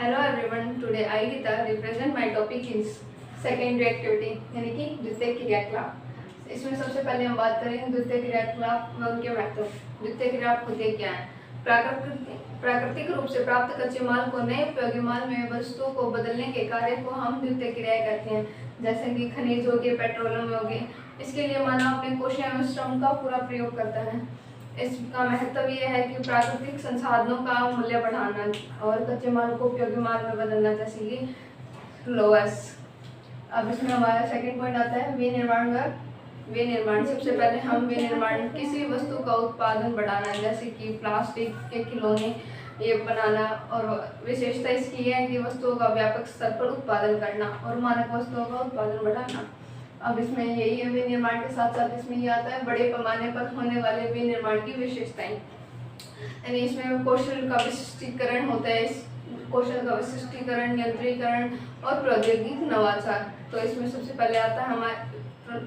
Hello everyone, today I Gita represent my topic is secondary activity यानी कि द्वितीय क्रियाकलाप। इसमें सबसे पहले हम बात करेंगे द्वितीय क्रियाकलाप व उनके महत्व। द्वितीय क्रियाकलाप होते क्या है? प्राकृतिक रूप से प्राप्त कच्चे माल को नए उपयोगी माल में वस्तुओं को बदलने के कार्य को हम द्वितीय क्रियाएं कहते हैं, जैसे कि खनिज हो गए, पेट्रोलियम हो गए। इसके लिए मानव अपने कोशिका एवं श्रम का पूरा प्रयोग करता है। इसका महत्व ये है कि प्राकृतिक संसाधनों का मूल्य बढ़ाना और कच्चे माल को उपयोगी माल में बदलना, जैसे कि लोअस। अब इसमें हमारा सेकंड पॉइंट आता है विनिर्माण व विनिर्माण। सबसे पहले हम विनिर्माण किसी वस्तु का उत्पादन बढ़ाना, जैसे कि प्लास्टिक के खिलौने ये बनाना, और विशेषता इसकी है कि वस्तुओं का व्यापक स्तर पर उत्पादन करना और मानक वस्तुओं का उत्पादन बढ़ाना। अब इसमें यही है विनिर्माण के साथ साथ इसमें ये आता है बड़े पैमाने पर होने वाले विनिर्माण की विशेषताएं, यानी इसमें कौशल का विशिष्टीकरण होता है। इस कौशल का विशिष्टीकरण, यंत्रीकरण और प्रौद्योगिक नवाचार। तो इसमें सबसे पहले आता है हमारे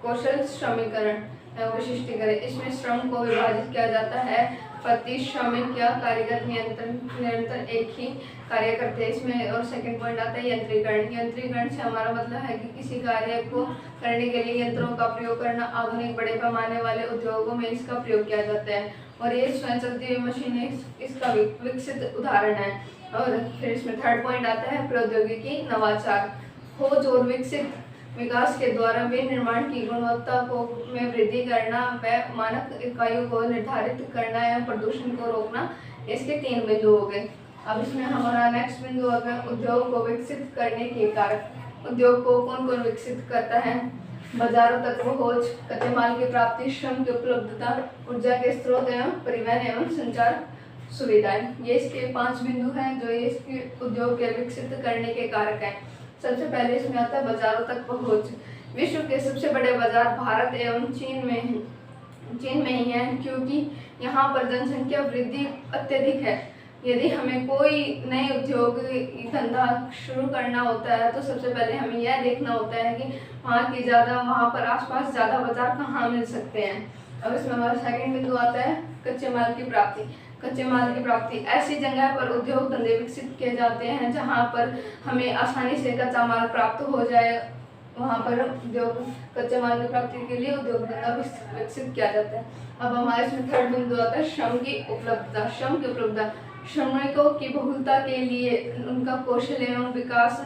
कौशल श्रमीकरण एवं विशिष्टीकरण। इसमें श्रम को विभाजित किया जाता है, प्रति श्रमिक या कारीगर निरंतर एक ही कार्य करते हैं इसमें। और सेकंड पॉइंट आता है यंत्रीकरण। यंत्रीकरण से हमारा मतलब है कि किसी कार्य को करने के लिए यंत्रों का प्रयोग करना। आधुनिक बड़े पैमाने वाले उद्योगों में इसका प्रयोग किया जाता है और ये स्वयं चलती हुई मशीनें इसका विकसित उदाहरण है। और फिर इसमें थर्ड पॉइंट आता है प्रौद्योगिकी नवाचार। खोज और विकसित विकास के द्वारा विनिर्माण की गुणवत्ता को में वृद्धि करना व मानक इकाइयों को निर्धारित करना या प्रदूषण को रोकना, इसके 3 बिंदु हो गए। अब इसमें हमारा नेक्स्ट बिंदु आता है उद्योग को विकसित करने के कारक। उद्योग को कौन कौन विकसित करता है? बाजारों तक पहुंच, कच्चे माल की प्राप्ति, श्रम की उपलब्धता, ऊर्जा के स्रोत एवं परिवहन एवं संचार सुविधाएं। ये इसके 5 बिंदु हैं जो ये इसके उद्योग के विकसित करने के कारक हैं। सबसे पहले इसमें आता है बाजारों तक पहुंच। विश्व के सबसे बड़े बाजार भारत एवं चीन में ही है, क्योंकि यहाँ पर जनसंख्या वृद्धि अत्यधिक है। यदि हमें कोई नए उद्योग धंधा शुरू करना होता है तो सबसे पहले हमें यह देखना होता है कि वहाँ पर आसपास ज़्यादा बाजार कहाँ मिल सकते हैं। अब इसमें हमारा सेकंड बिंदु आता है कच्चे माल की प्राप्ति। कच्चे माल की प्राप्ति ऐसी जगह पर उद्योग धंधे विकसित किए जाते हैं जहाँ पर हमें आसानी से कच्चा माल प्राप्त हो जाए। वहाँ पर उद्योग कच्चे माल की प्राप्ति के लिए उद्योग धंधा विकसित किया जाता है। अब हमारे इसमें थर्ड बिंदु आता है श्रम की उपलब्धता। श्रम की उपलब्धता श्रमिकों की बहुलता के लिए उनका कौशल एवं विकास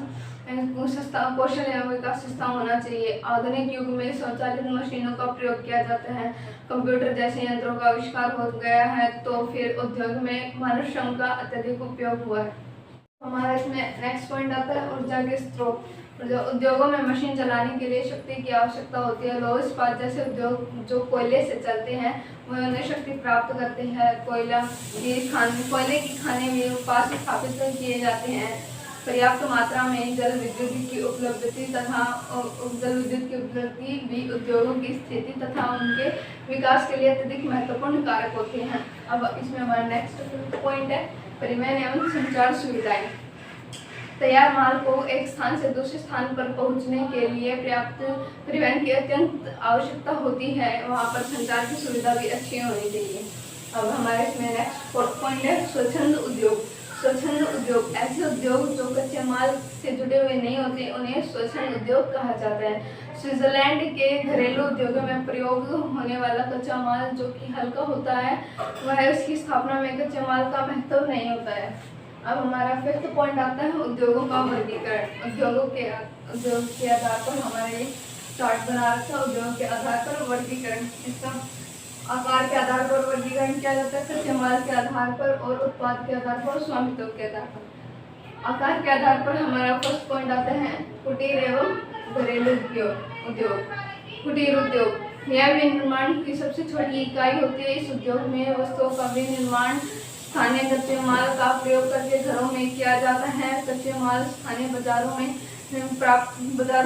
सस्ता होना चाहिए। आधुनिक युग में स्वचालित मशीनों का प्रयोग किया जाता है, कंप्यूटर जैसे यंत्रों का आविष्कार हो गया है, तो फिर उद्योग में मानव श्रम का अत्यधिक उपयोग हुआ है। हमारा इसमें नेक्स्ट पॉइंट आता है ऊर्जा के स्रोत। उद्योगों में मशीन चलाने के लिए शक्ति की आवश्यकता होती है। लौह इस्पात जैसे उद्योग जो कोयले से चलते हैं वह उन्हें शक्ति प्राप्त करते हैं। कोयले की खाने में उत्पाद स्थापित किए जाते हैं। पर्याप्त मात्रा में जल विद्युत की उपलब्धि भी उद्योगों की स्थिति तथा उनके विकास के लिए अत्यधिक महत्वपूर्ण कारक होते हैं। अब इसमें हमारा नेक्स्ट पॉइंट है परिवहन एवं संचार सुविधाएं। तैयार माल को एक स्थान से दूसरे स्थान पर पहुंचने के लिए पर्याप्त परिवहन की अत्यंत आवश्यकता होती है। वहां पर संचार की सुविधा भी अच्छी होनी चाहिए। अब हमारे इसमें नेक्स्ट पॉइंट है स्वच्छंद उद्योग। स्वच्छंद उद्योग ऐसे उद्योग जो कच्चे माल से जुड़े हुए नहीं होते, उन्हें स्वच्छंद उद्योग कहा जाता है। स्विट्जरलैंड के घरेलू उद्योगों में प्रयोग होने वाला कच्चा माल जो कि हल्का होता है, वह उसकी स्थापना में कच्चे माल का महत्व नहीं होता है। अब हमारा फिफ्थ पॉइंट आता है उद्योगों का वर्गीकरण। उद्योग के आधार पर हमारे चार्ट बना रखा। उद्योग के आधार पर वर्गीकरण, इसका आकार के आधार पर वर्गीकरण किया जाता है, कच्चे माल के आधार पर और उत्पाद के आधार पर, स्वामित्व के आधार पर। आकार के आधार पर हमारा फर्स्ट पॉइंट आता है कुटीर एवं घरेलू उद्योग। कुटीर उद्योग यह विनिर्माण की सबसे छोटी इकाई होती है। इस उद्योग में वस्तुओं का विनिर्माण स्थानीय कच्चे माल का प्रयोग करके घरों में किया जाता है। कच्चे माल स्थानीय बाजारों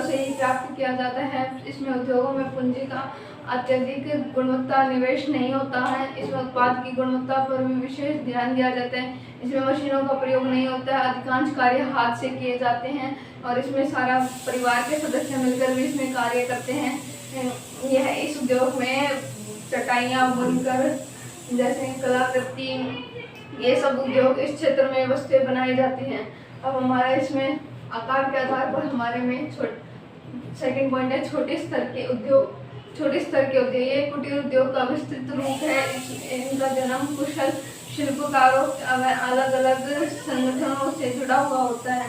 से ही प्राप्त किया जाता है। इसमें उद्योगों में पूंजी का अत्यधिक गुणवत्ता निवेश नहीं होता है। इसमें उत्पाद की गुणवत्ता पर भी विशेष ध्यान दिया जाता है। इसमें मशीनों का प्रयोग नहीं होता है। अधिकांश कार्य हाथ से किए जाते हैं और इसमें सारा परिवार के सदस्य मिलकर भी इसमें कार्य करते हैं। यह इस उद्योग में चटाइयाँ बुनकर जैसे कलाकृति ये सब उद्योग इस क्षेत्र में वस्तुएं बनाई जाती हैं। अब हमारा इसमें आकार के आधार पर हमारे में सेकंड पॉइंट है छोटे स्तर के उद्योग। छोटे स्तर के उद्योग ये कुटीर उद्योग का विस्तृत रूप है। इनका जन्म कुशल शिल्पकारों अलग अलग संगठनों से जुड़ा हुआ होता है।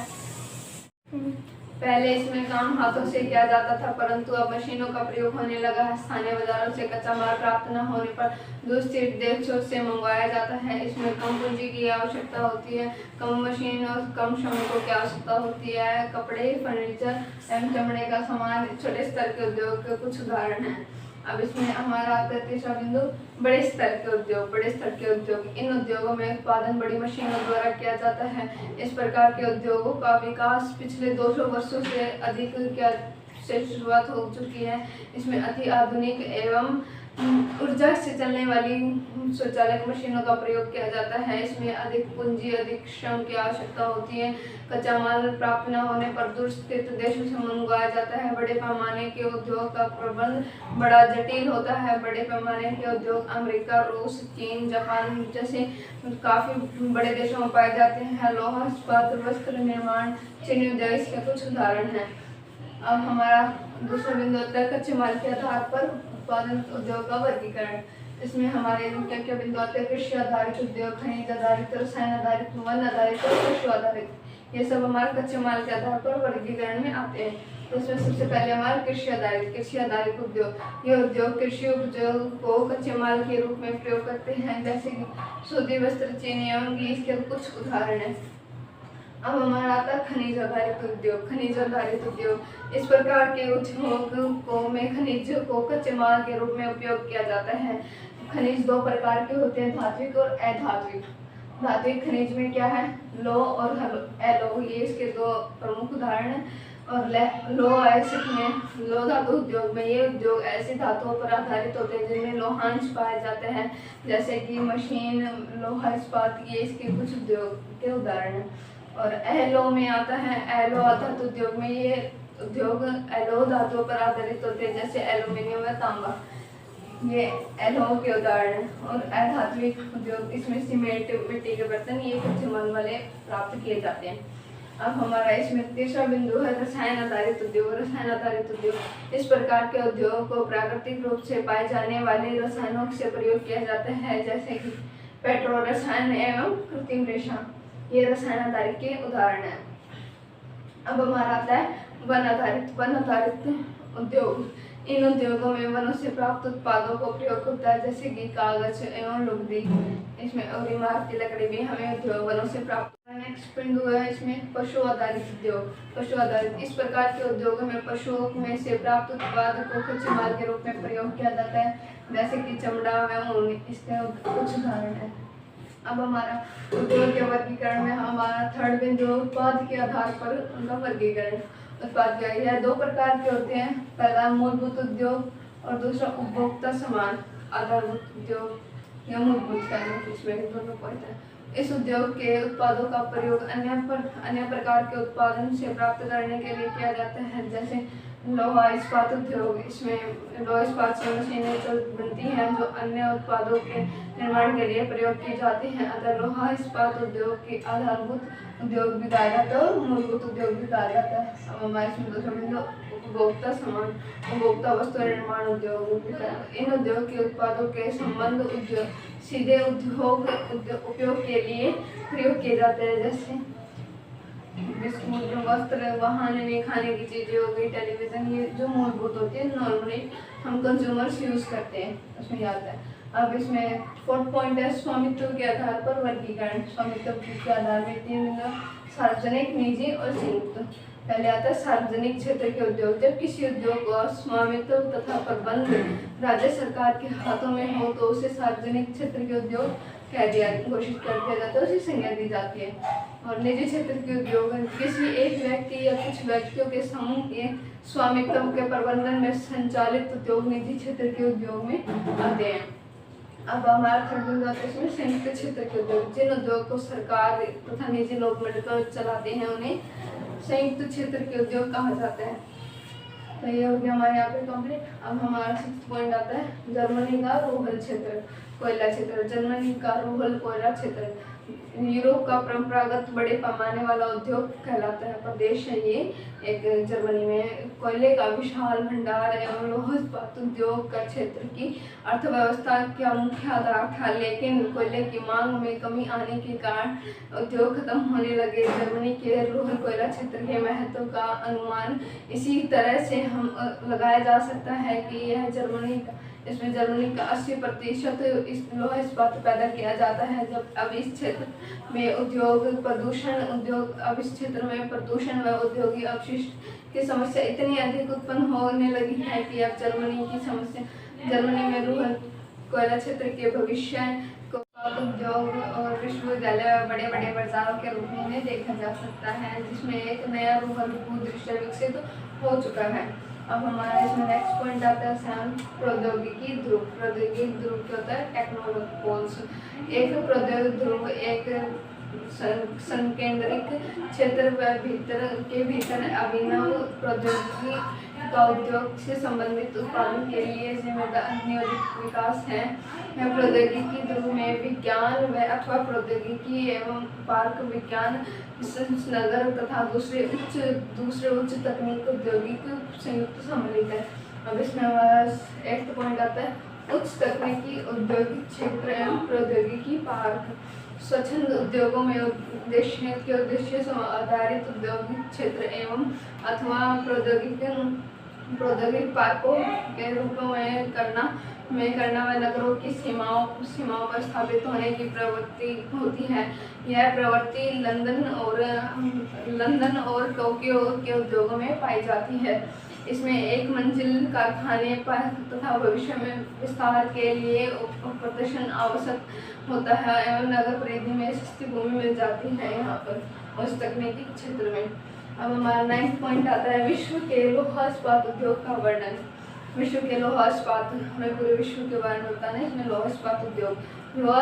पहले इसमें काम हाथों से किया जाता था, परंतु अब मशीनों का प्रयोग होने लगा है। स्थानीय बाजारों से कच्चा माल प्राप्त न होने पर दूसरे देशों से मंगवाया जाता है। इसमें कम पूंजी की आवश्यकता होती है, कम मशीन और कम श्रमिकों की आवश्यकता होती है। कपड़े, फर्नीचर एवं चमड़े का सामान छोटे स्तर के उद्योग के कुछ उदाहरण हैं। अब इसमें हमारा आता है तीसरा बिंदु, बड़े स्तर के उद्योग। बड़े स्तर के उद्योग, इन उद्योगों में उत्पादन बड़ी मशीनों द्वारा किया जाता है। इस प्रकार के उद्योगों का विकास पिछले 200 वर्षों से अधिक से शुरुआत हो चुकी है। इसमें अति आधुनिक एवं ऊर्जा से चलने वाली स्वचालित मशीनों का प्रयोग किया जाता है। इसमें अधिक पूंजी, अधिक श्रम की आवश्यकता होती है। कच्चा माल प्राप्त न होने पर दूर स्थित देशों से मंगवाया जाता है। बड़े पैमाने के उद्योग का प्रबंध बड़ा जटिल होता है। बड़े पैमाने के उद्योग अमेरिका, रूस, चीन, जापान जैसे काफी बड़े देशों में पाए जाते हैं। लोहा इस्पात, वस्त्र निर्माण, चीनी उद्योग इसके कुछ उदाहरण हैं। अब हमारा दूसरा बिंदु होता है कच्चे माल के आधार पर उत्पादन उद्योग का वर्गीकरण। इसमें हमारे क्या क्या बिंदु आते हैं? कृषि आधारित उद्योग, खनिज आधारित, रसायन आधारित, वन आधारित और पशु आधारित। ये सब हमारे कच्चे माल के आधार पर वर्गीकरण में आते हैं। तो इसमें सबसे पहले हमारा कृषि आधारित उद्योग। ये उद्योग कृषि उपयोग को कच्चे माल के रूप में प्रयोग करते हैं, जैसे कि सूती वस्त्र, चीनी एवं घी इसके कुछ उदाहरण हैं। अब हमारा आता है खनिज आधारित उद्योग। खनिज आधारित उद्योग, इस प्रकार के उद्योग में खनिज को कच्चे माल के रूप में उपयोग किया जाता है। खनिज दो प्रकार के होते हैं, धात्विक और अधात्विक। धात्विक खनिज में क्या है? लो और एलो, ये इसके दो प्रमुख उदाहरण हैं। और लो धातु उद्योग में ये उद्योग ऐसी धातुओं पर आधारित होते हैं जिनमें लोहांश पाए जाते हैं, जैसे कि मशीन, लोहा इस्पात, ये इसके कुछ उद्योग के उदाहरण हैं। और एलो में आता है एलो धातु उद्योग में ये उद्योग एलो धातुओं पर आधारित होते हैं, जैसे एल्यूमिनियम व तांबा, ये एलो के उदाहरण हैं। और अधात्विक उद्योग, इसमें सीमेंट, मिट्टी के बर्तन, ये कच्चे माल वाले प्राप्त किए जाते हैं। अब हमारा इसमें तीसरा बिंदु है रसायन आधारित उद्योग। रसायन आधारित उद्योग, इस प्रकार के उद्योग को प्राकृतिक रूप से पाए जाने वाले रसायनों से प्रयोग किया जाता है, जैसे कि पेट्रोल रसायन एवं कृत्रिम रेशा, ये रसायन आधारित के उदाहरण हैं। अब हमारा आता है वन आधारित उद्योग। इन उद्योगों में वनों से प्राप्त उत्पादों को प्रयोग होता है, जैसे कि कागज एवं लुगदी, इसमें और इमारती लकड़ी भी हमें उद्योग वनों से प्राप्त। नेक्स्ट बिंदु है इसमें पशु आधारित उद्योग। पशु आधारित, इस प्रकार के उद्योगों में पशुओं में से प्राप्त उत्पाद को कच्चे माल के रूप में प्रयोग किया जाता है, जैसे कि चमड़ा व ऊन, इसके कुछ उदाहरण है। अब हमारा उद्योग के वर्गीकरण में हमारा थर्ड बिंदु उत्पाद के आधार पर उनका वर्गीकरण। उत्पाद क्या है? दो प्रकार के होते हैं, पहला मूलभूत उद्योग और दूसरा उपभोक्ता समान आधारभूत उद्योग या मूलभूत का, इसमें दोनों पॉइंट है। इस उद्योग के उत्पादों का प्रयोग अन्य प्रकार के उत्पादन से प्राप्त करने के लिए किया जाता है, जैसे लोहा इस्पात उद्योग। इसमें लोहा इस्पात से मशीनें बनती हैं जो अन्य उत्पादों के निर्माण के लिए प्रयोग की जाती हैं। अगर लोहा इस्पात उद्योग के आधारभूत उद्योग भी कहा जाता है और मूलभूत उद्योग भी कहा जाता है। अब हमारे इसमें दूसरा बिंदु उपभोक्ता समान, उपभोक्ता वस्तु निर्माण उद्योग। इन उद्योग के उत्पादों के संबंध उद्योग सीधे उद्योग उपयोग के लिए प्रयोग किए जाते हैं, जैसे बिस्कुट, वस्त्र, वाहन में खाने की चीजें हो गई, टेलीविजन, ये जो मूलभूत होती है नॉर्मली हम कंज्यूमर्स यूज करते हैं, उसमें आता है। अब इसमें फोर्थ पॉइंट है स्वामित्व के आधार पर वर्गीकरण। स्वामित्व के आधार में तीन सार्वजनिक, निजी और संयुक्त। पहले आता है सार्वजनिक क्षेत्र के उद्योग। जब किसी उद्योग का स्वामित्व तथा प्रबंध राज्य सरकार के हाथों में हो तो उसे सार्वजनिक क्षेत्र के उद्योग घोषित कर दिया जाता है, उसे संज्ञा दी जाती है। और निजी क्षेत्र के उद्योग किसी एक व्यक्ति या कुछ व्यक्तियों के समूह के स्वामित्व के प्रबंधन में संचालित उद्योग निजी क्षेत्र के उद्योग में आते हैं। अब हमारा थर्ड बिंदु आता है इसमें संयुक्त क्षेत्र के उद्योग। जिन उद्योग को सरकार तथा निजी लोग मिलकर चलाते हैं उन्हें संयुक्त क्षेत्र के उद्योग कहा जाता है। तो ये हो गया हमारे यहाँ पे कंप्लीट। अब हमारा सिक्स्थ पॉइंट आता है जर्मनी का रोहल क्षेत्र, कोयला क्षेत्र। जर्मनी का रोहल कोयला क्षेत्र यूरोप का परंपरागत बड़े पैमाने वाला उद्योग कहलाता है। प्रदेश है ये एक जर्मनी में। कोयले का विशाल भंडार एवं लौह इस्पात उद्योग का क्षेत्र की अर्थव्यवस्था का मुख्य आधार था, लेकिन कोयले की मांग में कमी आने के कारण उद्योग खत्म होने लगे। जर्मनी के लौह कोयला क्षेत्र के महत्व का अनुमान इसी तरह से हम लगाया जा सकता है कि यह इसमें जर्मनी का 80% इस लौह इस्पात पैदा किया जाता है। जब अब इस क्षेत्र में अब इस क्षेत्र में प्रदूषण व औद्योगिक अपशिष्ट की समस्या इतनी अधिक उत्पन्न होने लगी है कि अब जर्मनी में लौह कोयला क्षेत्र के भविष्य को उद्योग और विश्वविद्यालय बड़े बड़े बाजारों के रूप में देखा जा सकता है, जिसमें एक नया भूदृश्य विकसित हो चुका है। अब हमारा इसमें नेक्स्ट पॉइंट आता है प्रौद्योगिकी ध्रुव। प्रौद्योगिकी ध्रुव क्या होता है? Technology poles. एक प्रौद्योगिक ध्रुव एक संकेंद्रित क्षेत्र के भीतर अभिनव प्रौद्योगिकी का उद्योग से संबंधित उत्पादन के लिए जिम्मेदार नियोजित विकास है। प्रौद्योगिकी ध्रुव में विज्ञान व अथवा प्रौद्योगिकी एवं पार्क विज्ञान नगर तथा दूसरे उच्च तकनीक औद्योगिक संयुक्त सम्मिलित है। अब इसमें हमारा एक पॉइंट आता है उच्च तकनीकी औद्योगिक क्षेत्र एवं प्रौद्योगिकी पार्क। स्वच्छंद उद्योगों में उद्देश्य से आधारित औद्योगिक क्षेत्र एवं अथवा प्रौद्योगिक पार्कों के रूप में करना व नगरों की सीमाओं पर स्थापित होने की प्रवृत्ति होती है। यह प्रवृत्ति लंदन और टोक्यो के उद्योगों में पाई जाती है। इसमें एक मंजिल कारखाने पर तथा भविष्य में विस्तार के लिए प्रदर्शन आवश्यक होता है एवं नगर परिधि में सस्ती भूमि मिल जाती है यहाँ पर उस तकनीकी क्षेत्र में। अब हमारा 9th पॉइंट आता है विश्व के लौह इस्पात उद्योग का वर्णन। विश्व के लौह इस्पात, हमें पूरे विश्व के बारे में बताना है। इसमें लौह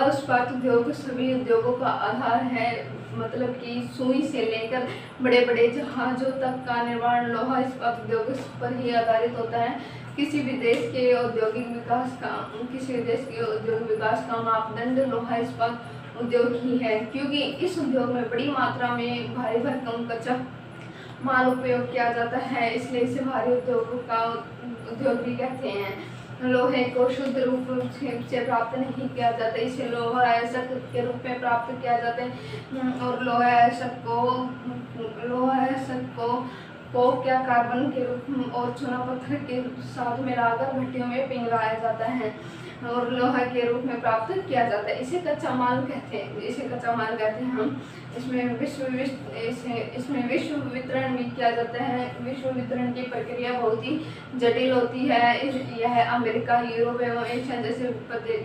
इस्पात उद्योग सभी उद्योगों का आधार है, मतलब कि सुई से लेकर बड़े बड़े जहाजों तक का निर्माण लौह इस्पात उद्योग पर ही आधारित होता है। किसी भी देश के औद्योगिक विकास का मापदंड लौह इस्पात उद्योग ही है, क्योंकि इस उद्योग में बड़ी मात्रा में भारी भरकम कच्चा माल उपयोग किया जाता है, इसलिए इसे भारी उद्योग भी कहते हैं। लोहे को शुद्ध रूप से प्राप्त नहीं किया जाता, इसे लोहा अयस्क के रूप में प्राप्त किया जाता है और लोहा अयस्क को क्या कार्बन के रूप और चूना पत्थर के साथ मिलाकर भट्टियों में पिघलाया जाता है और लोहा के रूप में प्राप्त किया जाता है। इसे कच्चा माल कहते हैं हम। इसमें विश्व वितरण भी किया जाता है। विश्व वितरण की प्रक्रिया बहुत ही जटिल होती है। यह अमेरिका, यूरोप एवं एशिया जैसे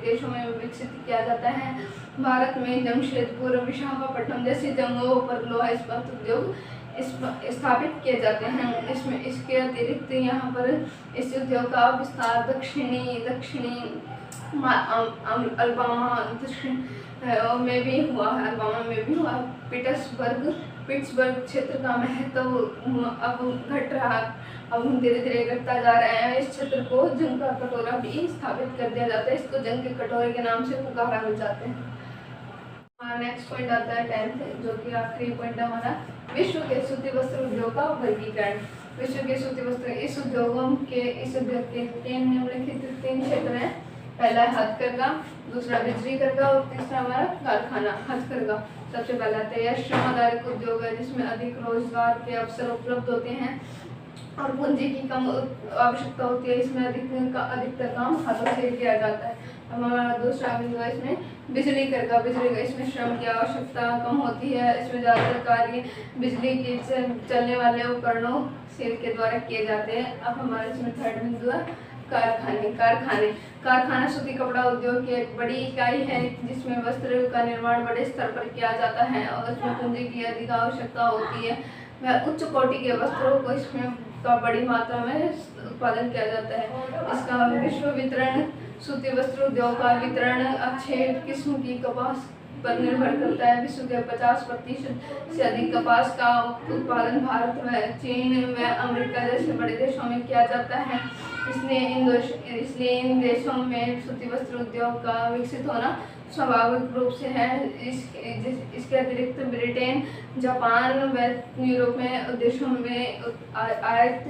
देशों में विकसित किया जाता है। भारत में जमशेदपुर, विशाखापट्टनम जैसी जगहों पर लोहा इस्पात उद्योग स्थापित किए जाते हैं। इसके अतिरिक्त यहाँ पर इस उद्योग का विस्तार दक्षिणी अल्बामा में भी हुआ। पिट्सबर्ग क्षेत्र का महत्व अब घट रहा, अब धीरे धीरे घटता जा रहा है। इस क्षेत्र को जंग का कटोरा भी स्थापित कर दिया जाता है। इसको जंग के कटोरे के नाम से पुकारा भी जाते हैं। नेक्स्ट पॉइंट आता है 10th, जो कि आखिरी पॉइंट हमारा विश्व के सूती वस्त्र उद्योग का वर्गीकरण। विश्व के सूती वस्त्र इस उद्योग के तीन निम्नलिखित क्षेत्र हैं। पहला है हथकरघा, दूसरा बिजली करघा और तीसरा हमारा कारखाना। हथकरघा सबसे पहला है यह श्रम आधारित उद्योग है, जिसमें अधिक रोजगार के अवसर उपलब्ध होते हैं और पूंजी की कम आवश्यकता होती है। इसमें अधिकतर काम हाथों से किया जाता है। हमारा दूसरा बिंदु है इसमें बिजली करघा। इसमें श्रम की आवश्यकता कम होती है। इसमें ज़्यादातर कार्य बिजली के चलने वाले उपकरणों से के द्वारा किए जाते हैं। अब हमारे इसमें थर्ड बिंदु है कारखाना सूती कपड़ा उद्योग की एक बड़ी इकाई है, जिसमें वस्त्र का निर्माण बड़े स्तर पर किया जाता है और इसमें पूंजी की अधिक आवश्यकता होती है। वह उच्च कोटि के वस्त्रों को इसमें का बड़ी मात्रा में उत्पादन किया जाता है। इसका विश्व वितरण सूती वस्त्र उद्योग का वितरण अच्छे किस्म की कपास पर निर्भर करता है। विश्व के 50% से अधिक कपास का उत्पादन भारत व चीन व अमेरिका जैसे बड़े देशों में किया जाता है। इसलिए इन देशों में सूती वस्त्र उद्योग का विकसित होना स्वाभाविक रूप से है। इसके अतिरिक्त ब्रिटेन, जापान व यूरोप में देशों में आयात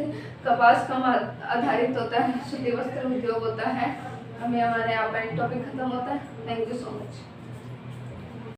कपास कम आधारित होता है, सूती वस्त्र उद्योग होता है। हमें हमारे यहाँ पर टॉपिक खत्म होता है। Thank you so much.